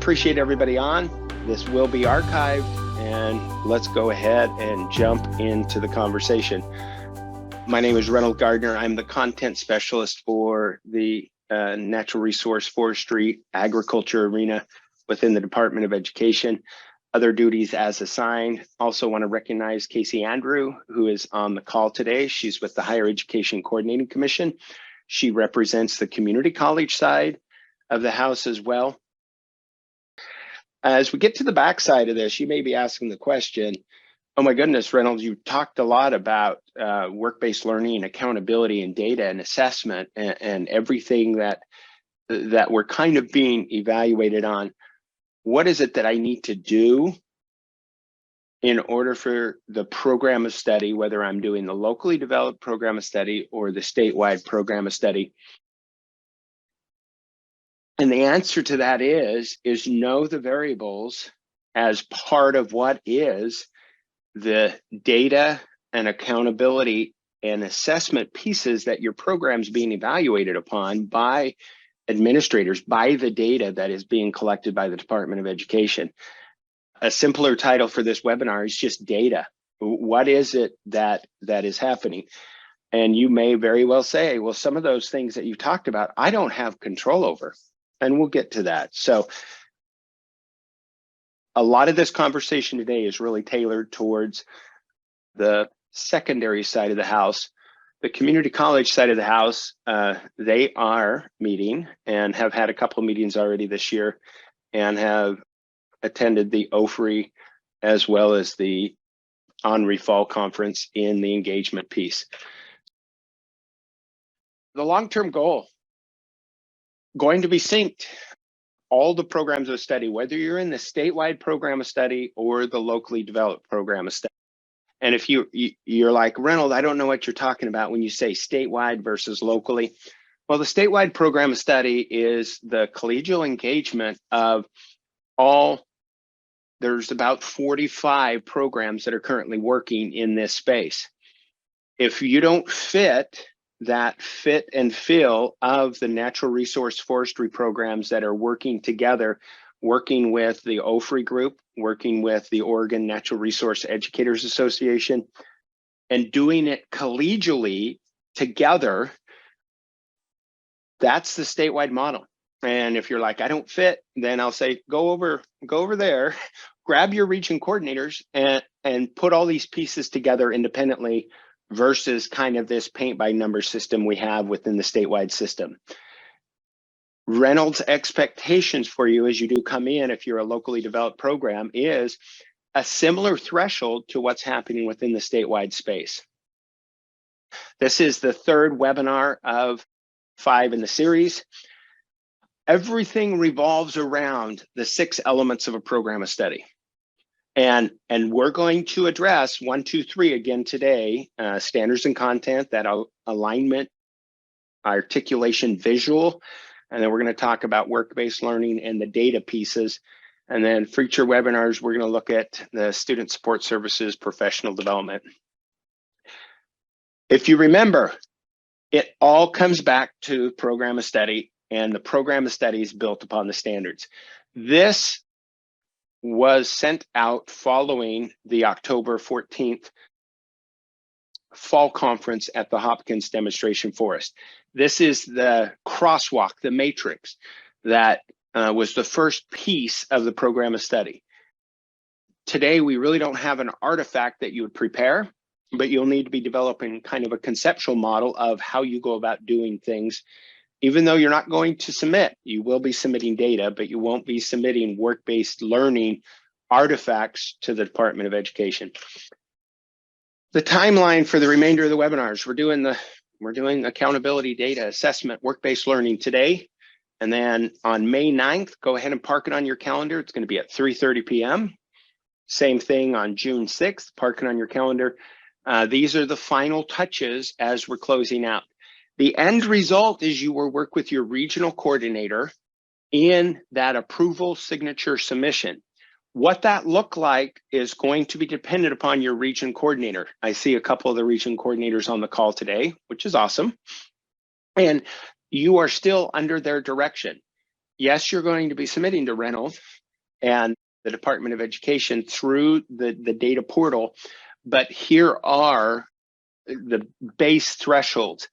appreciate everybody on. This will be archived, and let's go ahead and jump into the conversation. My name is Reynold Gardner. I'm the content specialist for the natural resource, forestry, agriculture arena within the Department of Education. Other duties as assigned. Also want to recognize Casey Andrew, who is on the call today. She's with the Higher Education Coordinating Commission. She represents the community college side of the House as well. As we get to the backside of this, you may be asking the question, oh my goodness, Reynolds, you talked a lot about work-based learning, accountability, and data and assessment, and everything that we're kind of being evaluated on. What is it that I need to do in order for the program of study, whether I'm doing the locally developed program of study or the statewide program of study? And the answer to that is know the variables as part of what is the data and accountability and assessment pieces that your program's being evaluated upon by administrators, by the data that is being collected by the Department of Education. A simpler title for this webinar is just data. What is it that is happening? And you may very well say, well, some of those things that you talked about, I don't have control over. And we'll get to that. So a lot of this conversation today is really tailored towards the secondary side of the house. The community college side of the house, they are meeting and have had a couple of meetings already this year and have attended the OFRI as well as the ONRI Fall Conference in the engagement piece. The long-term goal, going to be synced. All the programs of study, whether you're in the statewide program of study or the locally developed program of study. And if you're like, Reynolds, I don't know what you're talking about when you say statewide versus locally. Well, the statewide program of study is the collegial engagement of all, there's about 45 programs that are currently working in this space. If you don't fit that fit and feel of the natural resource forestry programs that are working together, working with the OFRI group, working with the Oregon Natural Resource Educators Association, and doing it collegially together, that's the statewide model. And if you're like, I don't fit, then I'll say, go over there, grab your region coordinators and put all these pieces together independently versus kind of this paint by number system we have within the statewide system. Reynolds' expectations for you as you do come in, if you're a locally developed program, is a similar threshold to what's happening within the statewide space. This is the third webinar of 5 in the series. Everything revolves around the 6 elements of a program of study. And we're going to address 1, 2, 3 again today, standards and content, that alignment, articulation, visual, and then we're going to talk about work-based learning and the data pieces. And then future webinars, we're going to look at the student support services, professional development. If you remember, it all comes back to program of study, and the program of study is built upon the standards. This was sent out following the October 14th fall conference at the Hopkins Demonstration Forest. This is the crosswalk, the matrix, that was the first piece of the program of study. Today, we really don't have an artifact that you would prepare, but you'll need to be developing kind of a conceptual model of how you go about doing things. Even though you're not going to submit, you will be submitting data, but you won't be submitting work-based learning artifacts to the Department of Education. The timeline for the remainder of the webinars, we're doing accountability, data, assessment, work-based learning today. And then on May 9th, go ahead and park it on your calendar. It's going to be at 3:30 p.m. Same thing on June 6th, park it on your calendar. These are the final touches as we're closing out. The end result is you will work with your regional coordinator in that approval signature submission. What that look like is going to be dependent upon your region coordinator. I see a couple of the region coordinators on the call today, which is awesome. And you are still under their direction. yes, you're going to be submitting to rental and the Department of Education through the data portal, but here are the base thresholds.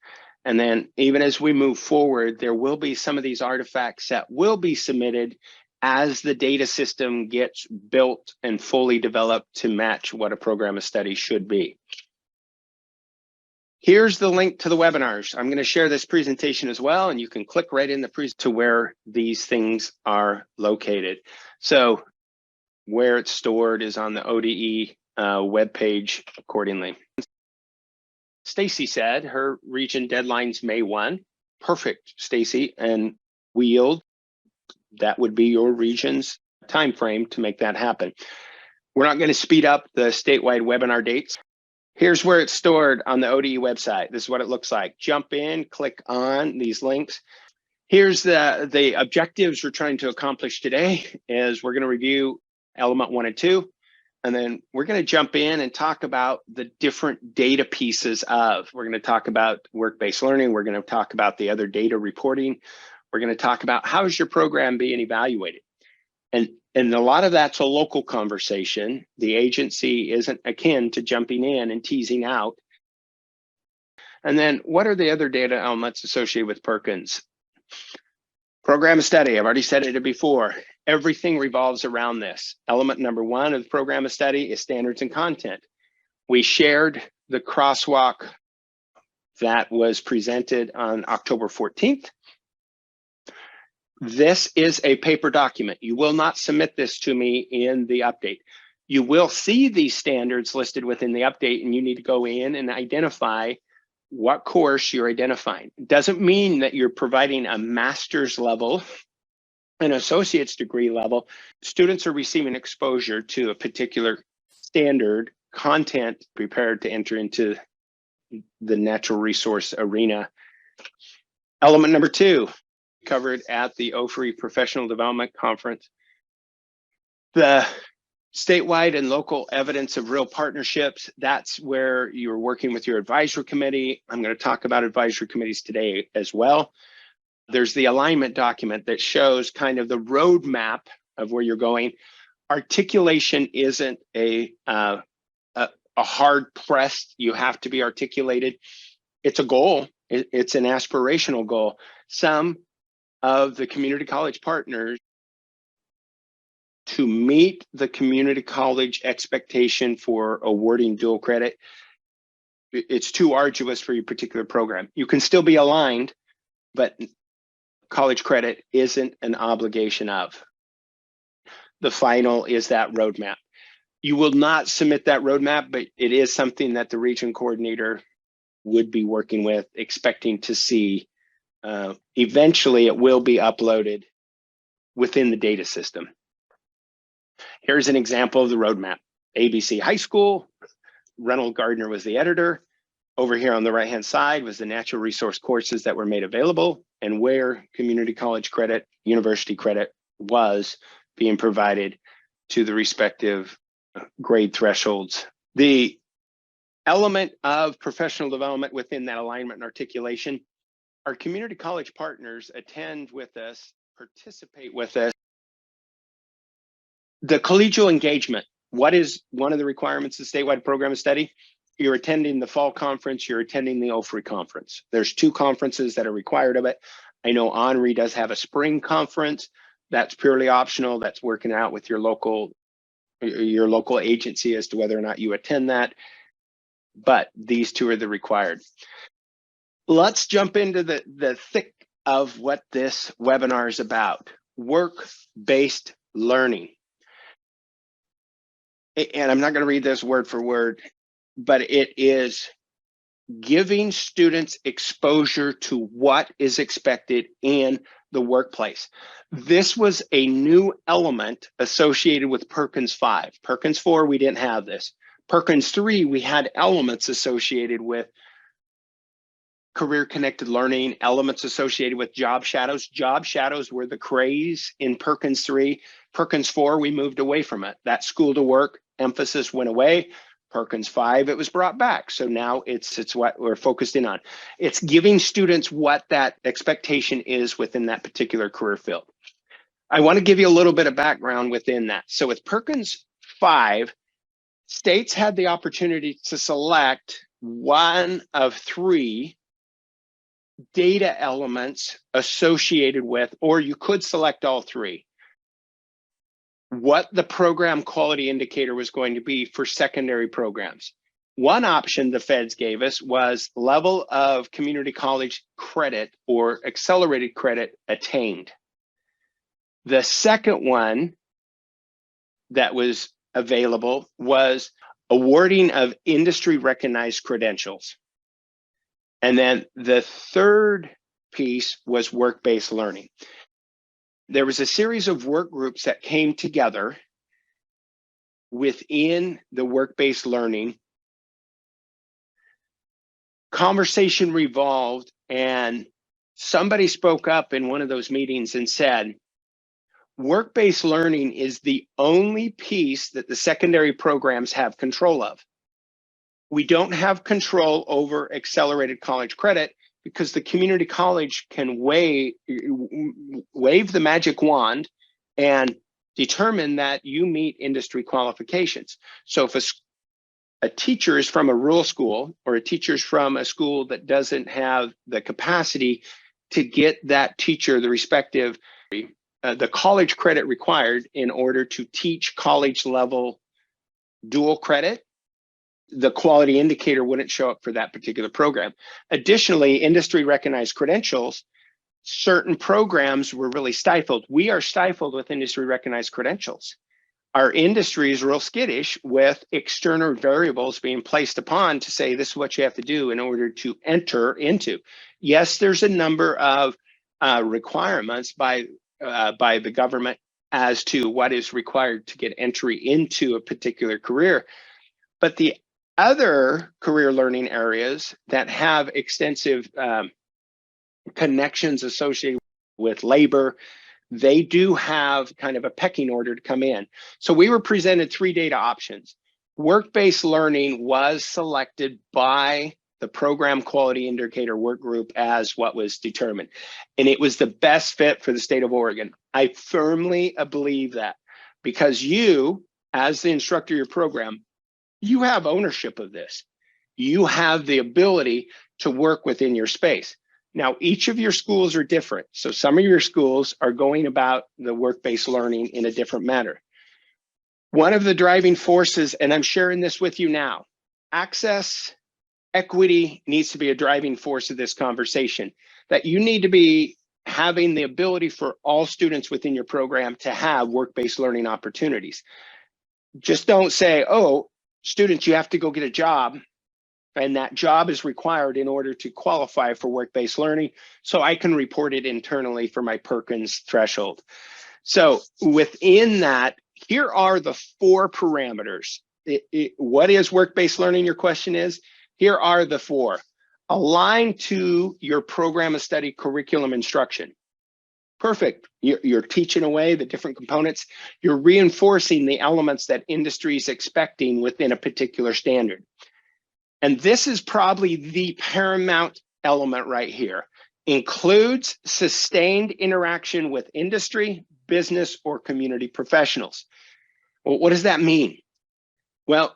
And then even as we move forward, there will be some of these artifacts that will be submitted as the data system gets built and fully developed to match what a program of study should be. Here's the link to the webinars. I'm going to share this presentation as well, and you can click right in the to where these things are located. So where it's stored is on the ODE webpage accordingly. Stacy said her region deadline's May 1. Perfect, Stacy. And we yield, that would be your region's time frame to make that happen. We're not going to speed up the statewide webinar dates. Here's where it's stored on the ODE website. This is what it looks like. Jump in, click on these links. Here's the objectives we're trying to accomplish today is we're going to review element 1 and 2. And then we're going to jump in and talk about the different data pieces of. We're going to talk about work-based learning. We're going to talk about the other data reporting. We're going to talk about how is your program being evaluated. And a lot of that's a local conversation. The agency isn't akin to jumping in and teasing out. And then what are the other data elements associated with Perkins? Program of study, I've already said it before. Everything revolves around this. Element number 1 of the program of study is standards and content. We shared the crosswalk that was presented on October 14th. This is a paper document. You will not submit this to me in the update. You will see these standards listed within the update, and you need to go in and identify what course you're identifying. It doesn't mean that you're providing a master's level, an associate's degree level. Students are receiving exposure to a particular standard content prepared to enter into the natural resource arena. Element number 2, covered at the OFRI Professional Development Conference. The statewide and local evidence of real partnerships, that's where you're working with your advisory committee. I'm going to talk about advisory committees today as well. There's the alignment document that shows kind of the roadmap of where you're going. Articulation isn't a hard pressed, you have to be articulated. It's a goal. It's an aspirational goal. Some of the community college partners to meet the community college expectation for awarding dual credit, it's too arduous for your particular program. You can still be aligned, but college credit isn't an obligation of. The final is that roadmap. You will not submit that roadmap, but it is something that the region coordinator would be working with, expecting to see. Eventually, it will be uploaded within the data system. Here's an example of the roadmap. ABC High School, Ronald Gardner was the editor. Over here on the right-hand side was the natural resource courses that were made available and where community college credit, university credit was being provided to the respective grade thresholds. The element of professional development within that alignment and articulation, our community college partners attend with us, participate with us. The collegial engagement, what is one of the requirements of the statewide program of study? You're attending the fall conference, you're attending the OFRI conference. There's 2 conferences that are required of it. I know Henri does have a spring conference. That's purely optional. That's working out with your local agency as to whether or not you attend that. But these 2 are the required. Let's jump into the thick of what this webinar is about. Work-based learning. And I'm not going to read this word for word, but it is giving students exposure to what is expected in the workplace. This was a new element associated with Perkins 5. Perkins 4, we didn't have this. Perkins 3, we had elements associated with career-connected learning, elements associated with job shadows. Job shadows were the craze in Perkins 3. Perkins 4, we moved away from it. That school to work emphasis went away. Perkins 5, it was brought back. So now it's what we're focused in on. It's giving students what that expectation is within that particular career field. I want to give you a little bit of background within that. So with Perkins 5, states had the opportunity to select one of 3 data elements associated with, or you could select all 3, what the program quality indicator was going to be for secondary programs. One option the feds gave us was level of community college credit or accelerated credit attained. The second one that was available was awarding of industry recognized credentials. And then the third piece was work-based learning. There was a series of work groups that came together within the work-based learning. Conversation revolved, and somebody spoke up in one of those meetings and said, work-based learning is the only piece that the secondary programs have control of. We don't have control over accelerated college credit because the community college can wave the magic wand and determine that you meet industry qualifications. So if a teacher is from a rural school, or a teacher is from a school that doesn't have the capacity to get that teacher the respective the college credit required in order to teach college level dual credit, the quality indicator wouldn't show up for that particular program. Additionally, industry recognized credentials, certain programs were really stifled. We are stifled with industry recognized credentials. Our industry is real skittish with external variables being placed upon to say this is what you have to do in order to enter into. Yes, there's a number of requirements by the government as to what is required to get entry into a particular career. But the other career learning areas that have extensive connections associated with labor, they do have kind of a pecking order to come in. So we were presented 3 data options. Work-based learning was selected by the program quality indicator work group as what was determined. And it was the best fit for the state of Oregon. I firmly believe that, because you, as the instructor of your program, you have ownership of this. You have the ability to work within your space. Now, each of your schools are different. So some of your schools are going about the work-based learning in a different manner. One of the driving forces, and I'm sharing this with you now, access, equity needs to be a driving force of this conversation, that you need to be having the ability for all students within your program to have work-based learning opportunities. Just don't say, oh, students, you have to go get a job, and that job is required in order to qualify for work-based learning, so I can report it internally for my Perkins threshold. So within that, here are the 4 parameters. What is work-based learning, your question is? Here are the 4. Align to your program of study curriculum instruction. Perfect. You're teaching away the different components. You're reinforcing the elements that industry is expecting within a particular standard. And this is probably the paramount element right here. Includes sustained interaction with industry, business, or community professionals. Well, what does that mean? Well,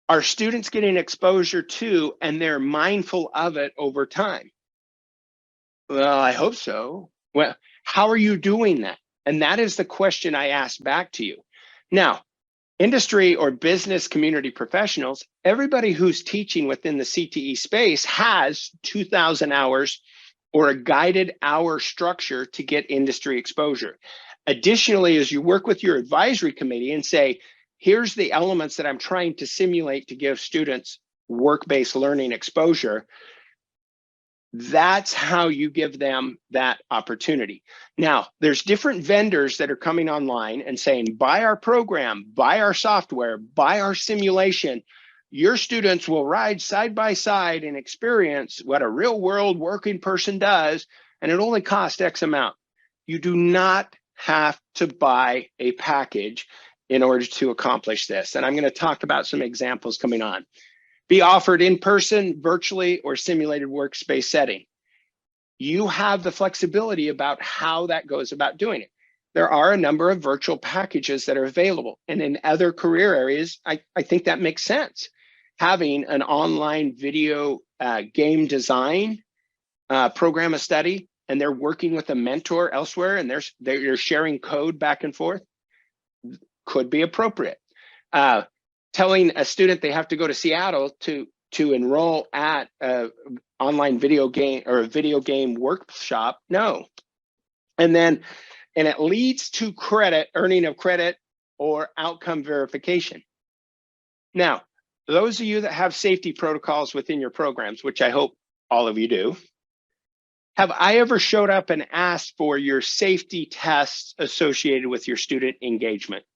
are students getting exposure to, and they're mindful of it over time? Well, I hope so. Well, how are you doing that? And that is the question I ask back to you. Now, industry or business community professionals, everybody who's teaching within the CTE space has 2,000 hours or a guided hour structure to get industry exposure. Additionally, as you work with your advisory committee and say, here's the elements that I'm trying to simulate to give students work-based learning exposure, that's how you give them that opportunity. Now, there's different vendors that are coming online and saying, buy our program, buy our software, buy our simulation. Your students will ride side by side and experience what a real world working person does, and it only costs X amount. You do not have to buy a package in order to accomplish this. And I'm going to talk about some examples coming on. Be offered in person, virtually, or simulated workspace setting. You have the flexibility about how that goes about doing it. there are a number of virtual packages that are available. And in other career areas, I think that makes sense. Having an online video game design program of study, and they're working with a mentor elsewhere, and they're sharing code back and forth, could be appropriate. Telling a student they have to go to Seattle to enroll at an online video game or a video game workshop, no. And it leads to earning of credit or outcome verification. Now, those of you that have safety protocols within your programs, which I hope all of you do, have I ever showed up and asked for your safety tests associated with your student engagement?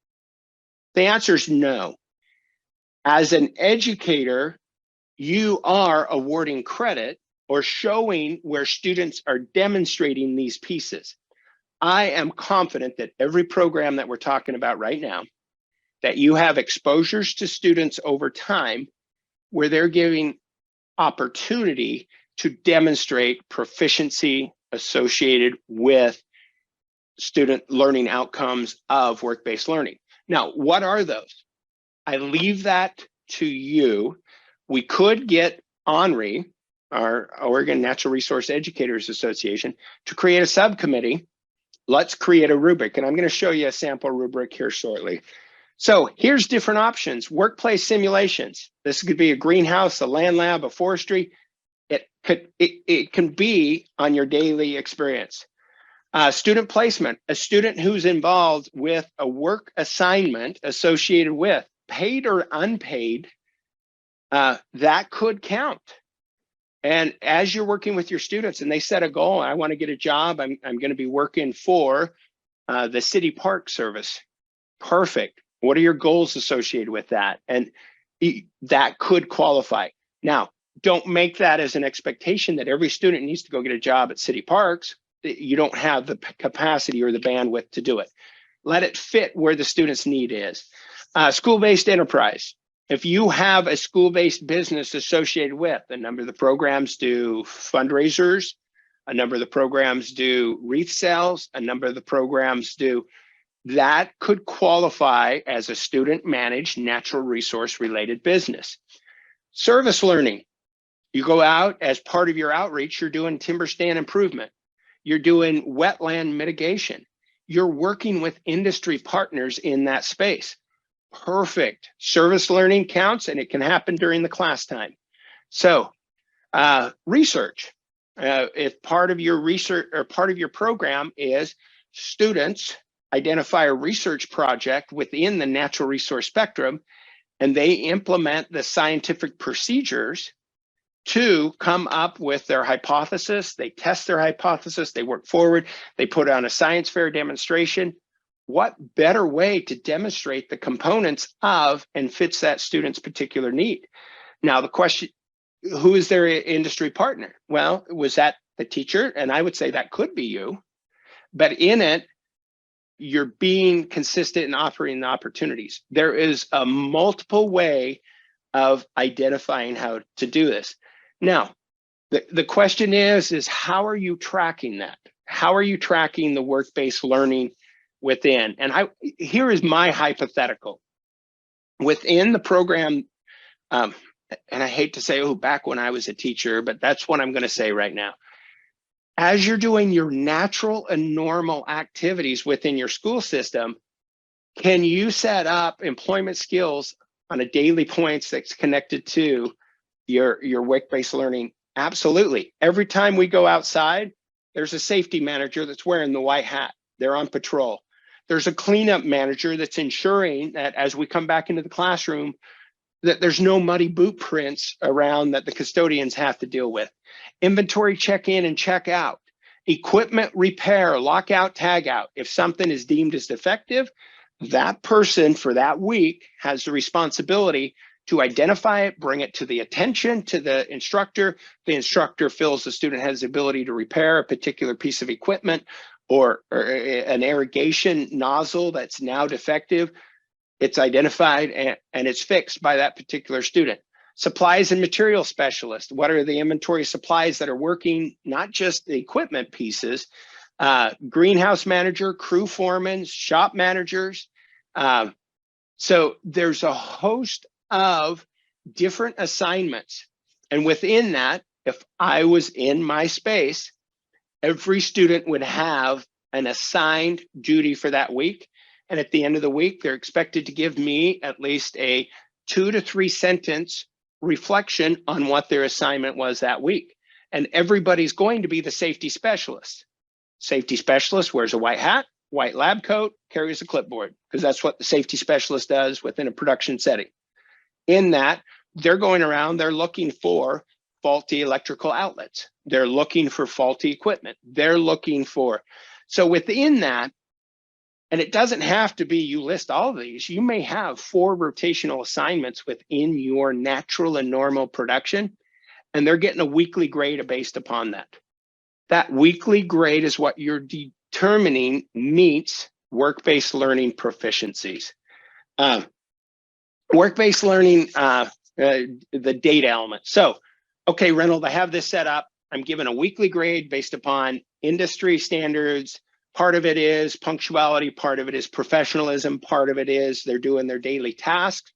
The answer is no. As an educator, you are awarding credit or showing where students are demonstrating these pieces. I am confident that every program that we're talking about right now, that you have exposures to students over time where they're giving opportunity to demonstrate proficiency associated with student learning outcomes of work-based learning. Now, what are those? I leave that to you. We could get ONRE, our Oregon Natural Resource Educators Association, to create a subcommittee. Let's create a rubric, and I'm going to show you a sample rubric here shortly. So here's different options. Workplace simulations. This could be a greenhouse, a land lab, a forestry. It can be on your daily experience. Student placement, a student who's involved with a work assignment associated with paid or unpaid, that could count. And as you're working with your students and they set a goal, I want to get a job, I'm going to be working for the city park service. Perfect. What are your goals associated with that? And that could qualify. Now, don't make that as an expectation that every student needs to go get a job at city parks. You don't have the capacity or the bandwidth to do it. Let it fit where the student's need is. School-based enterprise. If you have a school-based business associated with, a number of the programs do fundraisers, a number of the programs do wreath sales, a number of the programs do, that could qualify as a student-managed natural resource related business. Service learning. You go out as part of your outreach, you're doing timber stand improvement. You're doing wetland mitigation. You're working with industry partners in that space. Perfect. Service learning counts, and it can happen during the class time. So research. If part of your research or part of your program is students identify a research project within the natural resource spectrum, and they implement the scientific procedures to come up with their hypothesis, they test their hypothesis, they work forward, they put on a science fair demonstration. What better way to demonstrate the components of and fits that student's particular need? Now, the question, who is their industry partner? Well, was that the teacher? And I would say that could be you. But in it, you're being consistent in offering the opportunities. There is a multiple way of identifying how to do this. Now, the question is how are you tracking that? How are you tracking the work-based learning within? And here is my hypothetical. Within the program, and I hate to say, oh, back when I was a teacher, but that's what I'm going to say right now. As you're doing your natural and normal activities within your school system, can you set up employment skills on a daily points that's connected to your work-based learning? Absolutely. Every time we go outside, there's a safety manager that's wearing the white hat. They're on patrol. There's a cleanup manager that's ensuring that as we come back into the classroom, that there's no muddy boot prints around that the custodians have to deal with. Inventory check in and check out. Equipment repair, lockout, tag out. If something is deemed as defective, that person for that week has the responsibility to identify it, bring it to the attention to the instructor. The instructor feels the student has the ability to repair a particular piece of equipment or an irrigation nozzle that's now defective. It's identified and it's fixed by that particular student. Supplies and material specialist. What are the inventory supplies that are working, not just the equipment pieces, greenhouse manager, crew foremen, shop managers. So there's a host of different assignments. And within that, if I was in my space, every student would have an assigned duty for that week. And at the end of the week, they're expected to give me at least a 2 to 3 sentence reflection on what their assignment was that week. And everybody's going to be the safety specialist. Safety specialist wears a white hat, white lab coat, carries a clipboard, because that's what the safety specialist does within a production setting. In that, they're going around, they're looking for faulty electrical outlets. They're looking for faulty equipment. They're looking for, so within that, and it doesn't have to be you list all of these, you may have 4 rotational assignments within your natural and normal production, and they're getting a weekly grade based upon that. That weekly grade is what you're determining meets work-based learning proficiencies. Work-based learning, the data element. So, okay, Reynold, I have this set up. I'm given a weekly grade based upon industry standards. Part of it is punctuality, part of it is professionalism, part of it is they're doing their daily tasks.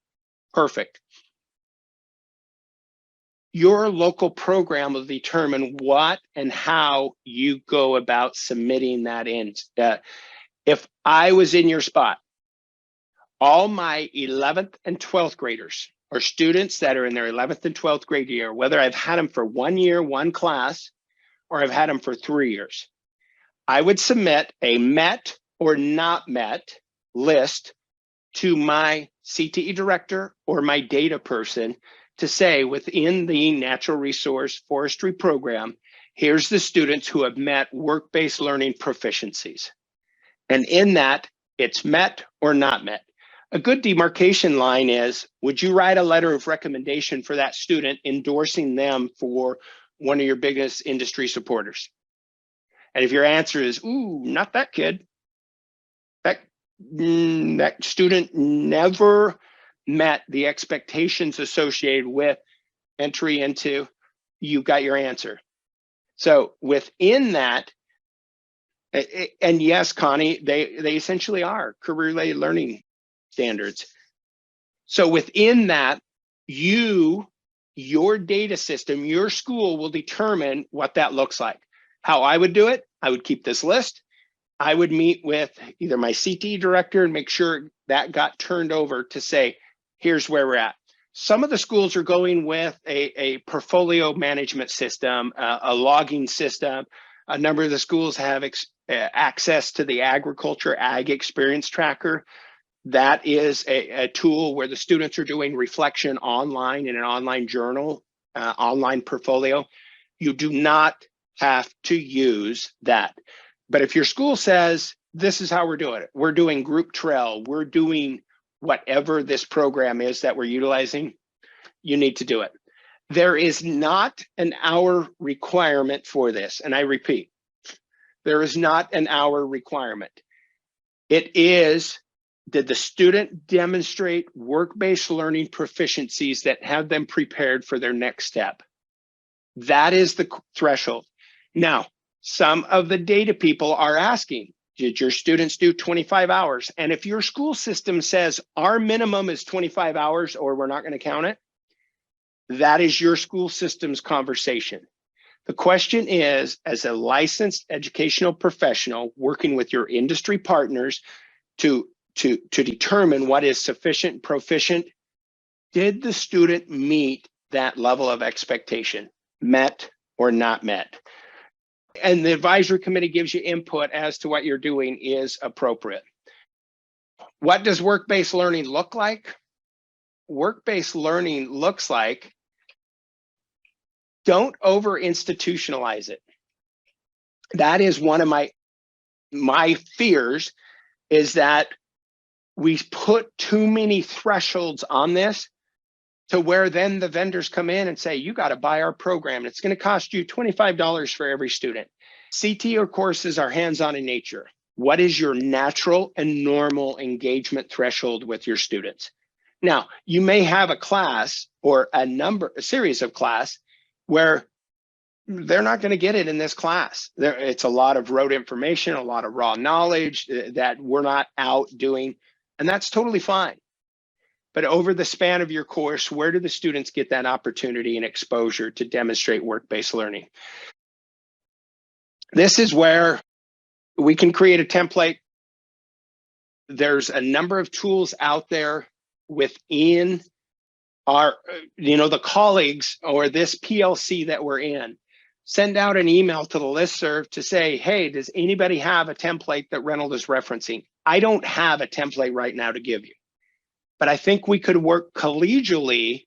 Perfect. Your local program will determine what and how you go about submitting that in. If I was in your spot, all my 11th and 12th graders or students that are in their 11th and 12th grade year, whether I've had them for 1 year, 1 class, or I've had them for 3 years, I would submit a met or not met list to my CTE director or my data person to say, within the natural resource forestry program, here's the students who have met work-based learning proficiencies. And in that, it's met or not met. A good demarcation line is, would you write a letter of recommendation for that student endorsing them for one of your biggest industry supporters? And if your answer is, ooh, not that kid, that student never met the expectations associated with entry into, you got your answer. So within that, and yes, Connie, they essentially are career-related learning standards. So within that, your data system, your school will determine what that looks like. How I would do it, I would keep this list. I would meet with either my CTE director and make sure that got turned over to say, here's where we're at. Some of the schools are going with a portfolio management system, a logging system. A number of the schools have access to the agriculture ag experience tracker. That is a tool where the students are doing reflection online in an online journal, online portfolio. You do not have to use that. But if your school says, this is how we're doing it, we're doing group trail, we're doing whatever this program is that we're utilizing, you need to do it. There is not an hour requirement for this. And I repeat, there is not an hour requirement. It is, did the student demonstrate work-based learning proficiencies that have them prepared for their next step? That is the threshold. Now, some of the data people are asking, did your students do 25 hours? And if your school system says our minimum is 25 hours or we're not going to count it, that is your school system's conversation. The question is, as a licensed educational professional working with your industry partners to determine what is sufficient, proficient, did the student meet that level of expectation, met or not met? And the advisory committee gives you input as to what you're doing is appropriate. What does work-based learning look like? Work-based learning looks like, don't over-institutionalize it. That is one of my fears, is that we put too many thresholds on this to where then the vendors come in and say, you got to buy our program. It's going to cost you $25 for every student. CTE courses are hands-on in nature. What is your natural and normal engagement threshold with your students? Now, you may have a class or a series of class where they're not going to get it in this class. It's a lot of rote information, a lot of raw knowledge that we're not out doing, and that's totally fine. But over the span of your course, where do the students get that opportunity and exposure to demonstrate work-based learning? This is where we can create a template. There's a number of tools out there within our, the colleagues or this PLC that we're in. Send out an email to the listserv to say, hey, does anybody have a template that Reynolds is referencing? I don't have a template right now to give you, but I think we could work collegially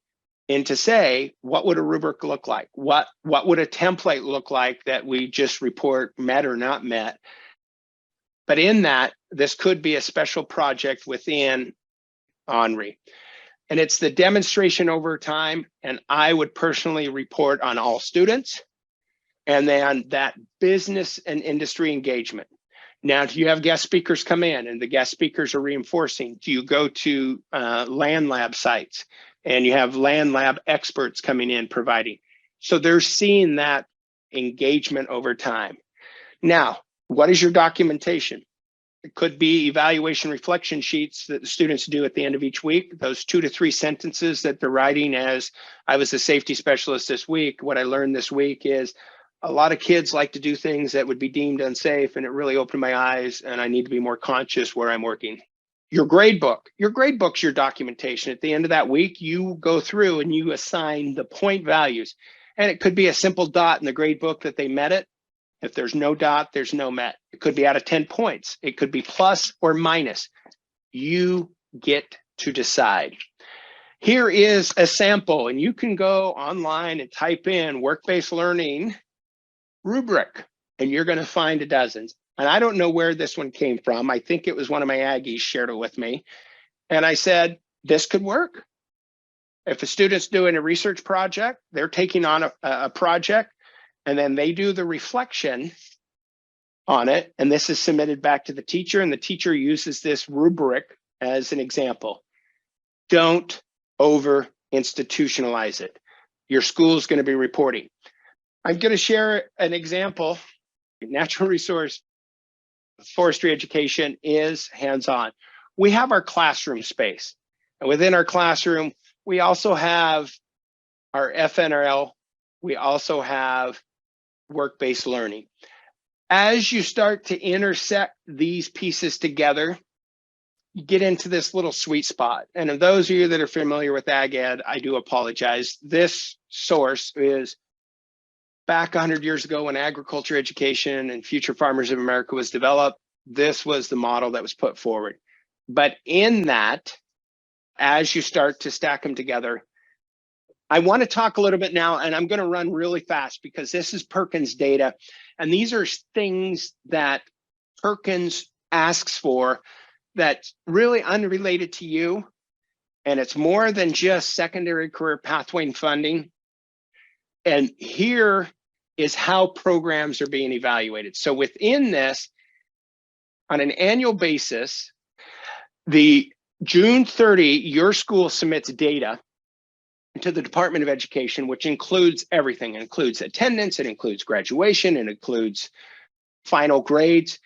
into say, what would a rubric look like? What would a template look like that we just report met or not met? But in that, this could be a special project within ONRI. And it's the demonstration over time. And I would personally report on all students. And then that business and industry engagement. Now, do you have guest speakers come in and the guest speakers are reinforcing? Do you go to land lab sites and you have land lab experts coming in providing? So they're seeing that engagement over time. Now, what is your documentation? It could be evaluation reflection sheets that the students do at the end of each week, those 2 to 3 sentences that they're writing as, I was a safety specialist this week. What I learned this week is a lot of kids like to do things that would be deemed unsafe, and it really opened my eyes, and I need to be more conscious where I'm working. Your gradebook's your documentation. At the end of that week, you go through and you assign the point values. And it could be a simple dot in the gradebook that they met it. If there's no dot, there's no met. It could be out of 10 points. It could be plus or minus. You get to decide. Here is a sample, and you can go online and type in work-based learning rubric, and you're going to find dozens. And I don't know where this one came from. I think it was one of my Aggies shared it with me. And I said, this could work. If a student's doing a research project, they're taking on a project, and then they do the reflection on it. And this is submitted back to the teacher, and the teacher uses this rubric as an example. Don't over institutionalize it. Your school is going to be reporting. I'm going to share an example. Natural resource forestry education is hands-on. We have our classroom space. And within our classroom, we also have our FNRL. We also have work-based learning. As you start to intersect these pieces together, you get into this little sweet spot. And of those of you that are familiar with Ag Ed, I do apologize. This source is back 100 years ago when agriculture education and Future Farmers of America was developed. This was the model that was put forward. But in that, as you start to stack them together, I want to talk a little bit now, and I'm going to run really fast because this is Perkins data. And these are things that Perkins asks for that's really unrelated to you. And it's more than just secondary career pathway funding. And here is how programs are being evaluated. So within this, on an annual basis, the June 30, your school submits data to the Department of Education, which includes everything. It includes attendance, it includes graduation, it includes final grades.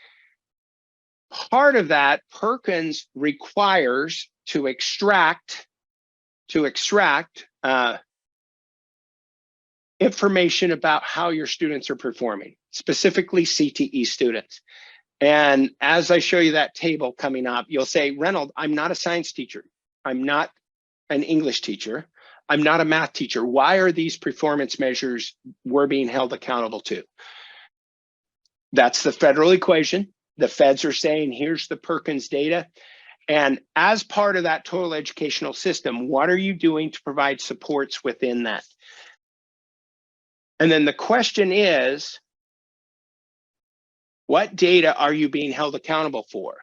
Part of that, Perkins requires to extract information about how your students are performing, specifically CTE students. And as I show you that table coming up, you'll say, Reynolds, I'm not a science teacher. I'm not an English teacher. I'm not a math teacher. Why are these performance measures we're being held accountable to? That's the federal equation. The feds are saying, here's the Perkins data. And as part of that total educational system, what are you doing to provide supports within that? And then the question is, what data are you being held accountable for?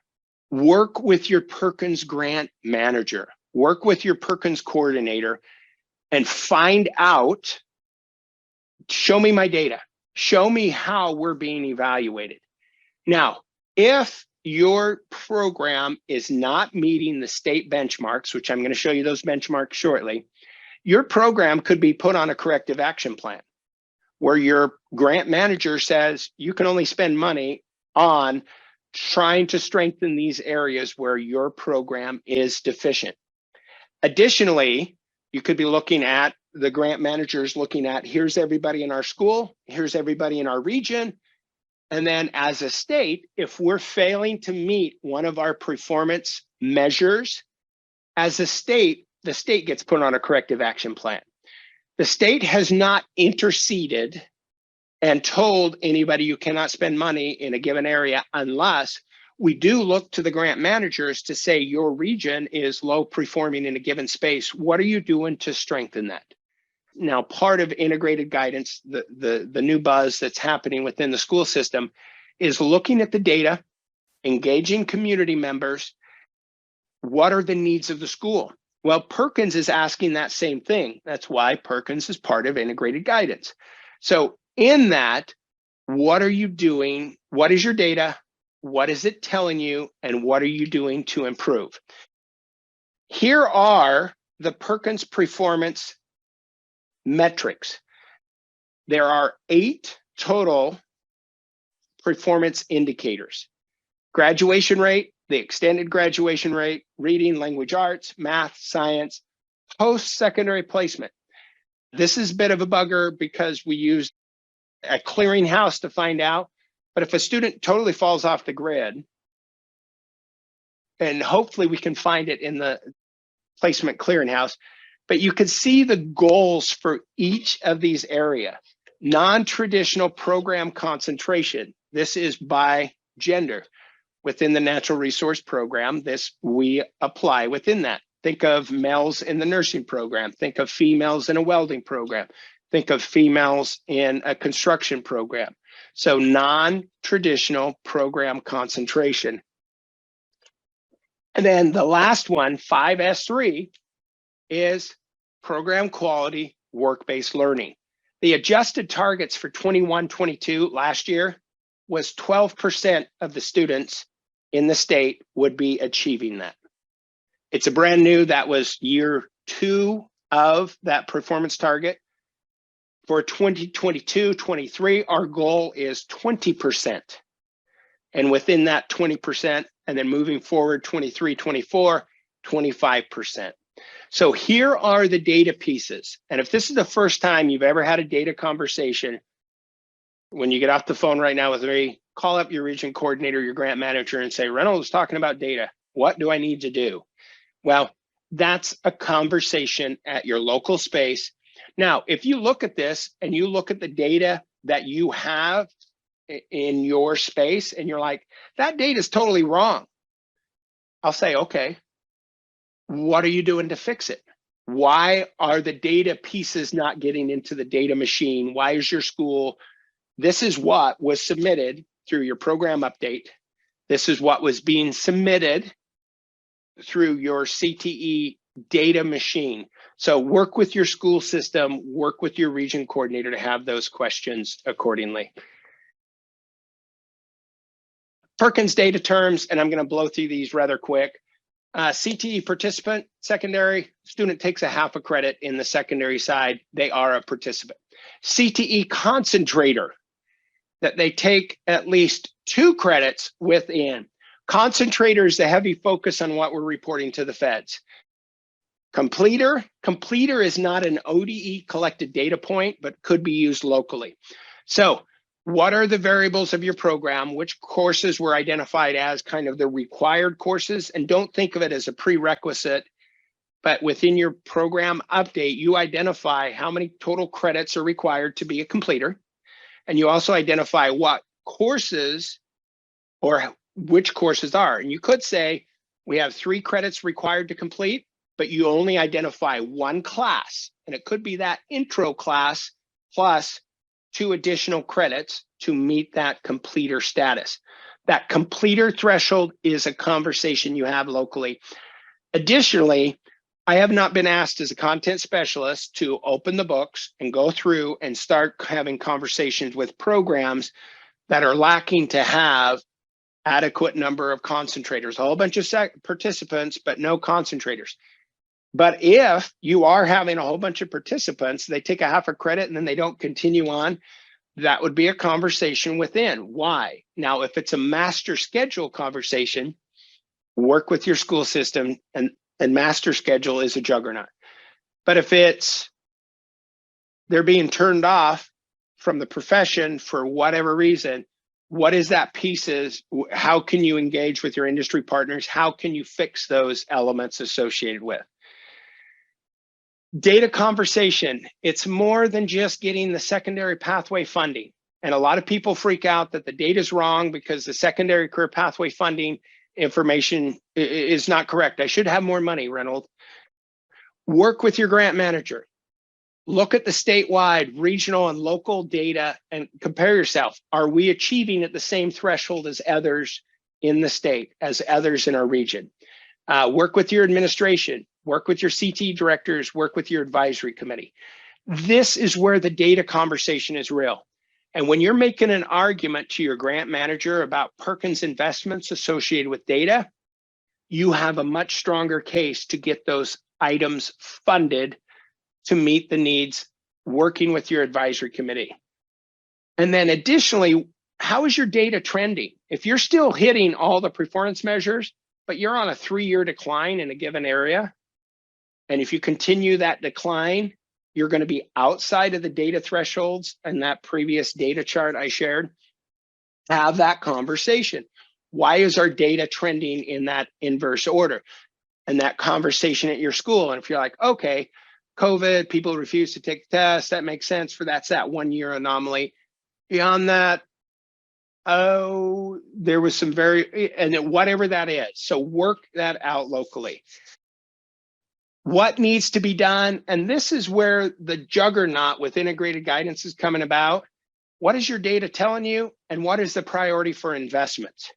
Work with your Perkins grant manager, work with your Perkins coordinator, and find out, show me my data, show me how we're being evaluated. Now, if your program is not meeting the state benchmarks, which I'm going to show you those benchmarks shortly, your program could be put on a corrective action plan. where your grant manager says you can only spend money on trying to strengthen these areas where your program is deficient. Additionally, you could be looking at the grant managers looking at, here's everybody in our school, here's everybody in our region. And then as a state, if we're failing to meet one of our performance measures, as a state, the state gets put on a corrective action plan. The state has not interceded and told anybody you cannot spend money in a given area unless we do look to the grant managers to say your region is low performing in a given space. What are you doing to strengthen that? Now, part of integrated guidance, the new buzz that's happening within the school system is looking at the data, engaging community members. What are the needs of the school? Well, Perkins is asking that same thing. That's why Perkins is part of integrated guidance. So in that, what are you doing? What is your data? What is it telling you? And what are you doing to improve? Here are the Perkins performance metrics. There are 8 total performance indicators. Graduation rate, the extended graduation rate, reading, language arts, math, science, post-secondary placement. This is a bit of a bugger because we use a clearinghouse to find out, but if a student totally falls off the grid, and hopefully we can find it in the placement clearinghouse, but you can see the goals for each of these areas. Non-traditional program concentration. This is by gender. Within the natural resource program, this we apply within that. Think of males in the nursing program. Think of females in a welding program. Think of females in a construction program. So non-traditional program concentration. And then the last one, 5S3, is program quality work-based learning. The adjusted targets for 21-22 last year was 12% of the students in the state would be achieving that. It's a brand new, that was year 2 of that performance target. For 2022-23, our goal is 20%. And within that 20%, and then moving forward 23-24, 25%. So here are the data pieces. And if this is the first time you've ever had a data conversation, when you get off the phone right now with me, call up your region coordinator, your grant manager, and say, Reynolds is talking about data. What do I need to do? Well, that's a conversation at your local space. Now, if you look at this and you look at the data that you have in your space and you're like, that data is totally wrong, I'll say, okay, what are you doing to fix it? Why are the data pieces not getting into the data machine? Why is your school? This is what was submitted through your program update. This is what was being submitted through your CTE data machine. So work with your school system, work with your region coordinator to have those questions accordingly. Perkins data terms, and I'm going to blow through these rather quick. CTE participant, secondary, student takes a half a credit in the secondary side, they are a participant. CTE concentrator, that they take at least 2 credits within. Concentrator is the heavy focus on what we're reporting to the feds. Completer is not an ODE collected data point, but could be used locally. So what are the variables of your program? Which courses were identified as kind of the required courses? And don't think of it as a prerequisite, but within your program update, you identify how many total credits are required to be a completer. And you also identify what courses or which courses are. And you could say, we have 3 credits required to complete, but you only identify 1 class. And it could be that intro class plus 2 additional credits to meet that completer status. That completer threshold is a conversation you have locally. Additionally, I have not been asked as a content specialist to open the books and go through and start having conversations with programs that are lacking to have adequate number of concentrators, a whole bunch of participants, but no concentrators. But if you are having a whole bunch of participants, they take a half a credit and then they don't continue on, that would be a conversation within. Why? Now, if it's a master schedule conversation, work with your school system, and master schedule is a juggernaut. But if it's they're being turned off from the profession for whatever reason, what is that piece is? How can you engage with your industry partners? How can you fix those elements associated with? Data conversation, it's more than just getting the secondary pathway funding. And a lot of people freak out that the data is wrong because the secondary career pathway funding information is not correct. I should have more money, Reynolds. Work with your grant manager. Look at the statewide, regional, and local data and compare yourself. Are we achieving at the same threshold as others in the state, as others in our region? Work with your administration, work with your CT directors, work with your advisory committee. This is where the data conversation is real. And when you're making an argument to your grant manager about Perkins investments associated with data, you have a much stronger case to get those items funded to meet the needs, working with your advisory committee. And then additionally, how is your data trending? If you're still hitting all the performance measures, but you're on a 3-year decline in a given area, and if you continue that decline, you're going to be outside of the data thresholds and that previous data chart I shared. Have that conversation. Why is our data trending in that inverse order? And that conversation at your school. And if you're like, okay, COVID, people refuse to take the test, that makes sense for that 1-year anomaly. Beyond that, oh, there was some and whatever that is. So work that out locally. What needs to be done? And this is where the juggernaut with integrated guidance is coming about. What is your data telling you? And what is the priority for investments?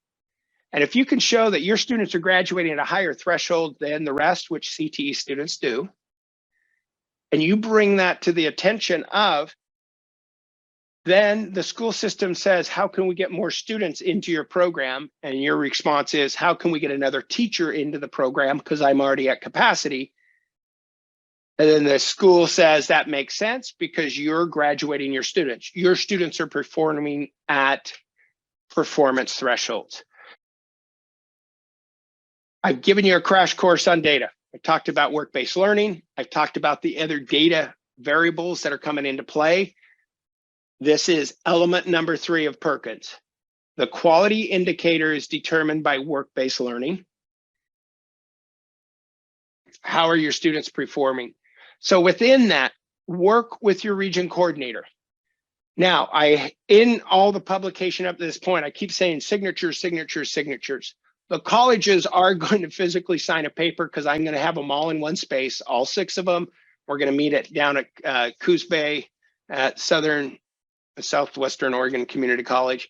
And if you can show that your students are graduating at a higher threshold than the rest, which CTE students do, and you bring that to the attention of, then the school system says, how can we get more students into your program? And your response is, how can we get another teacher into the program because I'm already at capacity? And then the school says that makes sense because you're graduating your students. Your students are performing at performance thresholds. I've given you a crash course on data. I talked about work-based learning. I've talked about the other data variables that are coming into play. This is element number 3 of Perkins. The quality indicator is determined by work-based learning. How are your students performing? So within that, work with your region coordinator. Now, in all the publication up to this point, I keep saying signatures, signatures, signatures. The colleges are going to physically sign a paper because I'm going to have them all in one space, all 6 of them. We're going to meet down at Coos Bay at Southwestern Oregon Community College,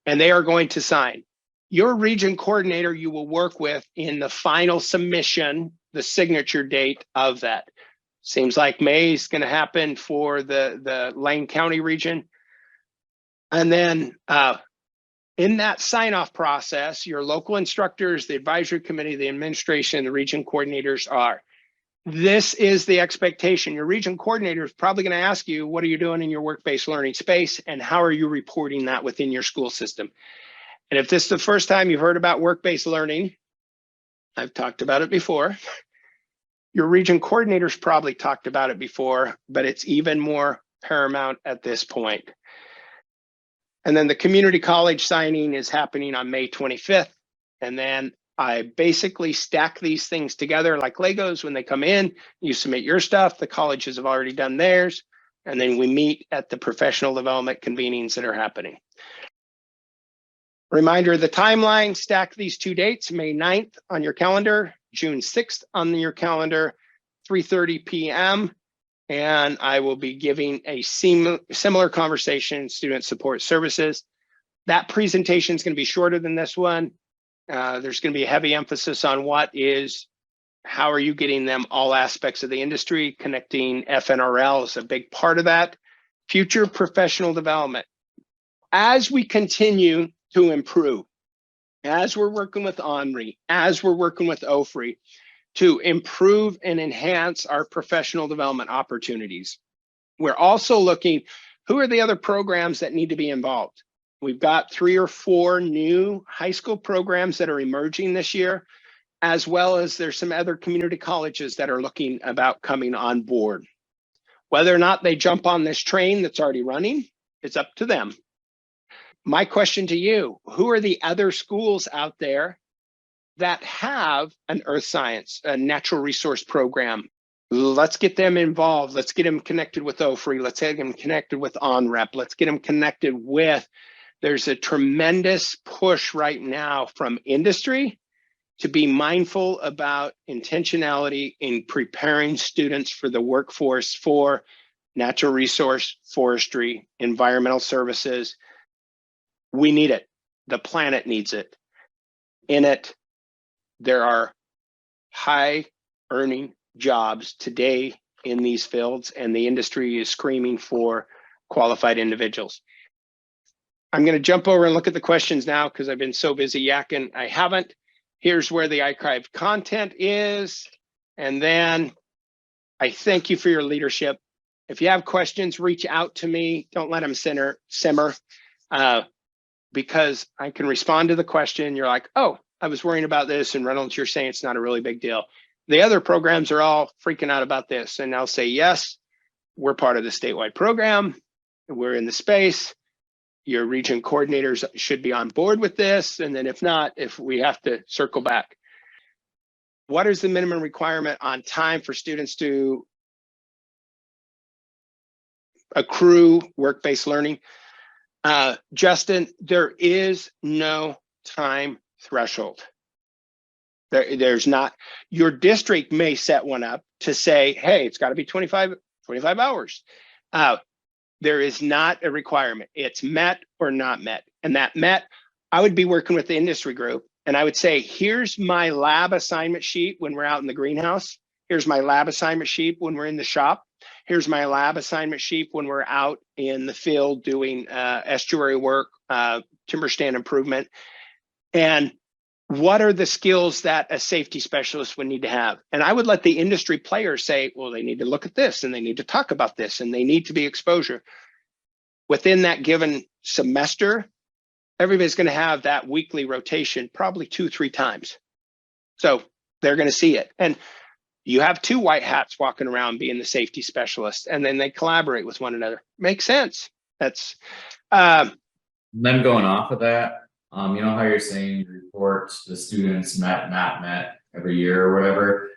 and they are going to sign. Your region coordinator you will work with in the final submission, the signature date of that. Seems like May is going to happen for the Lane County region. And then in that sign-off process, your local instructors, the advisory committee, the administration, the region coordinators are. This is the expectation. Your region coordinator is probably going to ask you, what are you doing in your work-based learning space, and how are you reporting that within your school system? And if this is the first time you've heard about work-based learning, I've talked about it before. Your region coordinators probably talked about it before, but it's even more paramount at this point. And then the community college signing is happening on May 25th. And then I basically stack these things together like Legos. When they come in, you submit your stuff, the colleges have already done theirs, and then we meet at the professional development convenings that are happening. Reminder of the timeline, stack these 2 dates, May 9th on your calendar, June 6th on your calendar, 3:30 p.m. And I will be giving a similar conversation, student support services. That presentation is going to be shorter than this one. There's going to be a heavy emphasis on how are you getting them all aspects of the industry. Connecting FNRL is a big part of that. Future professional development. As we continue to improve, as we're working with ONRI, as we're working with OFRI, to improve and enhance our professional development opportunities. We're also looking, who are the other programs that need to be involved? We've got 3 or 4 new high school programs that are emerging this year, as well as there's some other community colleges that are looking about coming on board. Whether or not they jump on this train that's already running, it's up to them. My question to you, who are the other schools out there that have an earth science, a natural resource program? Let's get them involved. Let's get them connected with OFRI. Let's get them connected with ONREP. Let's get them connected with, there's a tremendous push right now from industry to be mindful about intentionality in preparing students for the workforce for natural resource, forestry, environmental services. We need it. The planet needs it. In it, there are high earning jobs today in these fields, and the industry is screaming for qualified individuals. I'm going to jump over and look at the questions now because I've been so busy yakking. I haven't. Here's where the archived content is. And then I thank you for your leadership. If you have questions, reach out to me. Don't let them simmer because I can respond to the question. You're like, oh, I was worrying about this. And Reynolds, you're saying it's not a really big deal. The other programs are all freaking out about this. And I'll say, yes, we're part of the statewide program. We're in the space. Your region coordinators should be on board with this. And then if not, if we have to circle back. What is the minimum requirement on time for students to accrue work-based learning? Justin, there is no time threshold. There's not. Your district may set one up to say, hey, it's got to be 25 hours. There is not a requirement. It's met or not met. And that met, I would be working with the industry group and I would say, here's my lab assignment sheet when we're out in the greenhouse. Here's my lab assignment sheet when we're in the shop. Here's my lab assignment sheet when we're out in the field doing estuary work, timber stand improvement. And what are the skills that a safety specialist would need to have? And I would let the industry players say, well, they need to look at this and they need to talk about this and they need to be exposure. Within that given semester, everybody's going to have that weekly rotation, probably 2-3 times. So they're going to see it. And you have 2 white hats walking around being the safety specialist, and then they collaborate with one another. Makes sense. That's then going off of that, you know how you're saying report the students met, not met every year or whatever.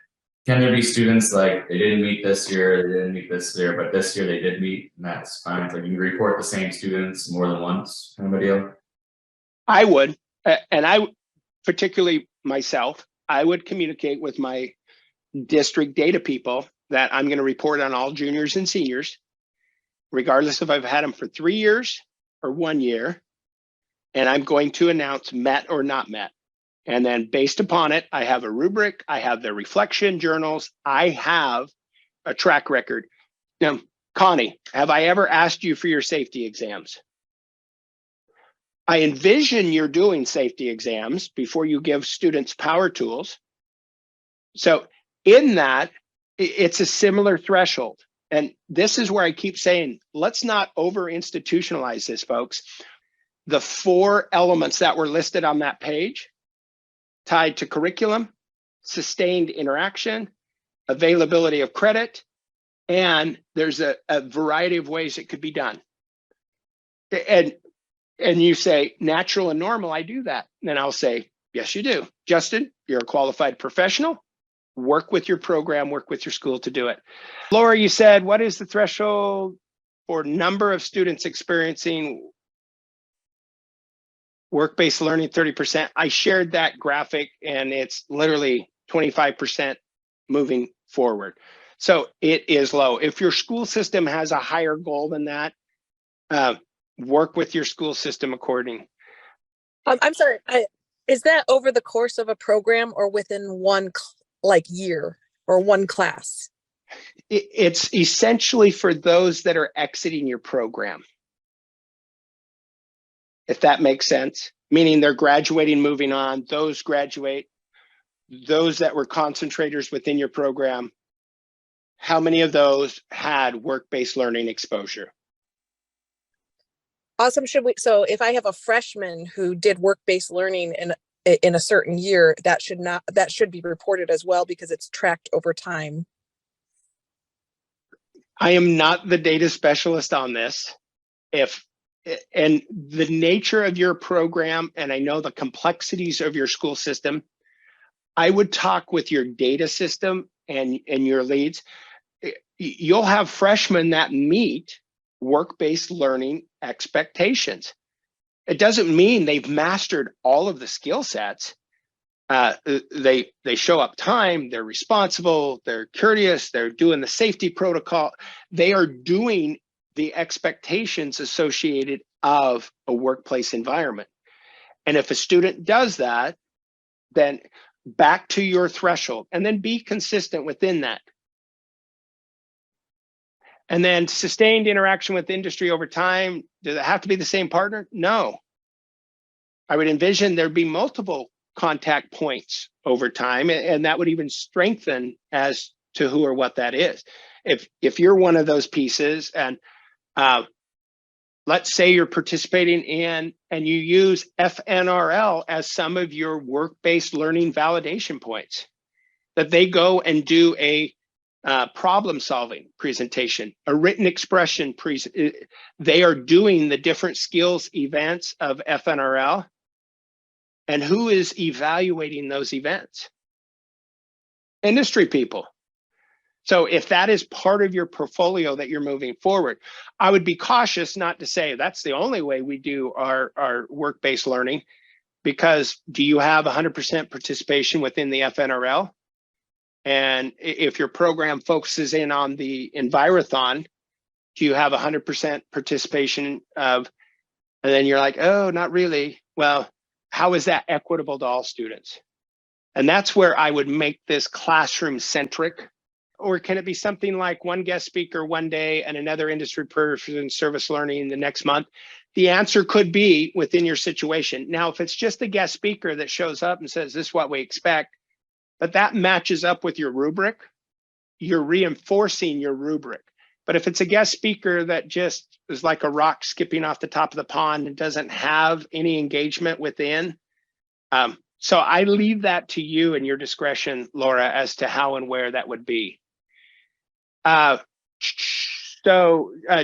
Can there be students like they didn't meet this year, they didn't meet this year, but this year they did meet, and that's fine. Like you can report the same students more than once, kind of a deal? I would, and I particularly myself, I would communicate with my district data people that I'm going to report on all juniors and seniors, regardless if I've had them for 3 years or 1 year, and I'm going to announce met or not met. And then based upon it, I have a rubric, I have the reflection journals, I have a track record. Now, Connie, have I ever asked you for your safety exams? I envision you're doing safety exams before you give students power tools. So in that, it's a similar threshold. And this is where I keep saying, let's not over-institutionalize this, folks. The 4 elements that were listed on that page, tied to curriculum, sustained interaction, availability of credit, and there's a variety of ways it could be done. And you say, natural and normal, I do that. And I'll say, yes, you do. Justin, you're a qualified professional. Work with your program, work with your school to do it. Laura, you said, what is the threshold for number of students experiencing work-based learning 30%? I shared that graphic and it's literally 25% moving forward. So it is low. If your school system has a higher goal than that, work with your school system according. I'm sorry, is that over the course of a program or within one year or one class? It's essentially for those that are exiting your program. If that makes sense, meaning they're graduating, moving on, those graduate. those that were concentrators within your program, how many of those had work-based learning exposure? Awesome. So if I have a freshman who did work-based learning in a certain year, that should be reported as well because it's tracked over time. I am not the data specialist on this. And the nature of your program, and I know the complexities of your school system, I would talk with your data system and your leads. You'll have freshmen that meet work-based learning expectations. It doesn't mean they've mastered all of the skill sets. They show up time, they're responsible, they're curious, they're doing the safety protocol. They are doing the expectations associated of a workplace environment. And if a student does that, then back to your threshold and then be consistent within that. And then sustained interaction with industry over time, does it have to be the same partner? No. I would envision there'd be multiple contact points over time, and that would even strengthen as to who or what that is. If you're one of those pieces, and let's say you're participating in and you use FNRL as some of your work-based learning validation points, that they go and do a problem solving presentation, a written expression they are doing the different skills events of FNRL. And who is evaluating those events? Industry people. So if that is part of your portfolio that you're moving forward, I would be cautious not to say that's the only way we do our work-based learning, because do you have 100% participation within the FNRL? And if your program focuses in on the Envirothon, do you have 100% participation of, and then you're like, oh, not really. Well, how is that equitable to all students? And that's where I would make this classroom centric. Or can it be something like one guest speaker one day and another industry person service learning the next month? The answer could be within your situation. Now, if it's just a guest speaker that shows up and says, this is what we expect, but that matches up with your rubric, you're reinforcing your rubric. But if it's a guest speaker that just is like a rock skipping off the top of the pond and doesn't have any engagement within, so I leave that to you and your discretion, Laura, as to how and where that would be.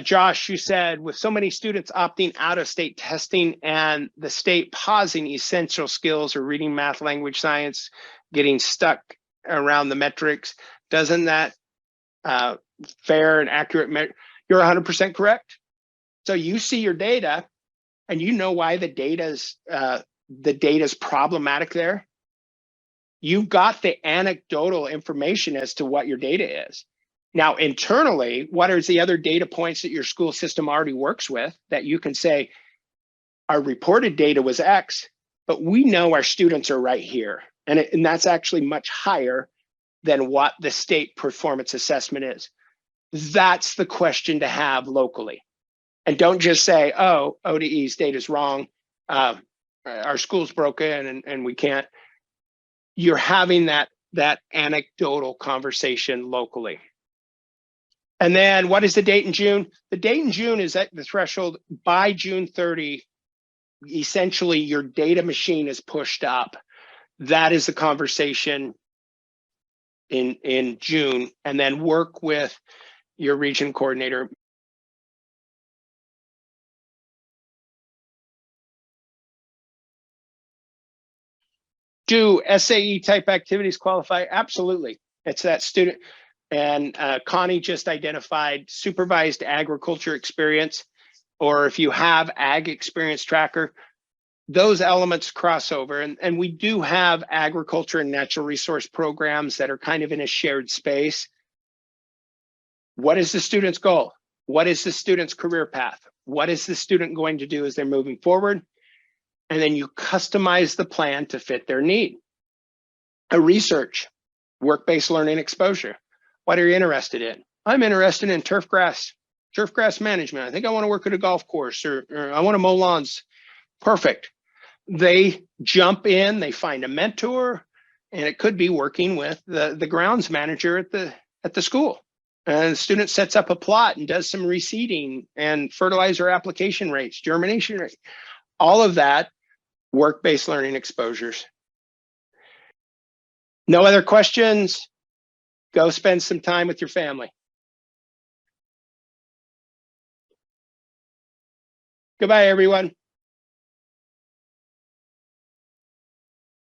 Josh, you said with so many students opting out of state testing and the state pausing essential skills or reading, math, language, science, getting stuck around the metrics, doesn't that fair and accurate you're 100% correct. So you see your data and you know why the data's problematic there. You've got the anecdotal information as to what your data is. Now, internally, what are the other data points that your school system already works with that you can say, our reported data was X, but we know our students are right here. And that's actually much higher than what the state performance assessment is. That's the question to have locally. And don't just say, oh, ODE's data is wrong. Our school's broken and we can't. You're having that anecdotal conversation locally. And then what is the date in June? The date in June is at the threshold. By June 30, essentially your data machine is pushed up. That is the conversation in June, and then work with your region coordinator. Do SAE type activities qualify? Absolutely. It's that student. And Connie just identified supervised agriculture experience, or if you have ag experience tracker, those elements cross over. And we do have agriculture and natural resource programs that are kind of in a shared space. What is the student's goal? What is the student's career path? What is the student going to do as they're moving forward? And then you customize the plan to fit their need. A research, work-based learning exposure. What are you interested in? I'm interested in turf grass management. I think I want to work at a golf course, or I want to mow lawns. Perfect. They jump in, they find a mentor, And it could be working with the grounds manager at the school. And the student sets up a plot and does some reseeding and fertilizer application rates, germination rate, all of that, work-based learning exposures. No other questions? Go spend some time with your family. Goodbye, everyone.